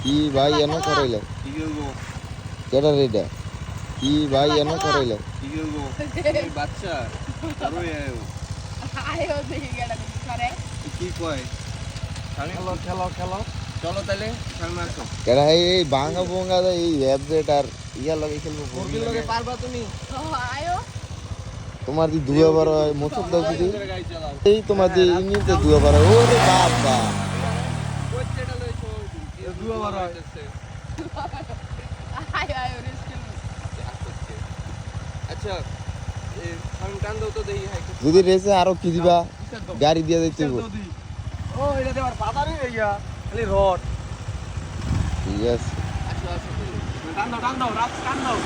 কি ভাই এনে করাইলে কি করবো কেডা রেডা কি ভাই এনে করাইলে কি করবো এই বাচ্চা আরোই আয়ো দেখি গেল করে কি কয় খেলো খেলো খেলো চলো তাহলে সামনে আসো কেডা এই বাঙ্গা বঙ্গা এই অ্যাপডেট আর ইয়া লাগে খেলবো মুরগির লগে পারবা তুমি ও আয়ো তোমার দি দুয়া বার হয় মোচক দাও যদি গাড়ি চালাও এই তোমার দি ইনিতে দুয়া বার হয় ওরে বাবা কোচ্চেটা লইছো দুয়া বার হয় আয়ো আয়ো রিস্ক আচ্ছা এই সামনে টান দাও তো দেখি হাই যদি রেসে আরো কি দিবা গাড়ি দিয়ে দিতে হইব ও এটা দেবার বাবারে ইয়া খালি রড ঠিক আছে আচ্ছা আচ্ছা টান দাও রাত টান দাও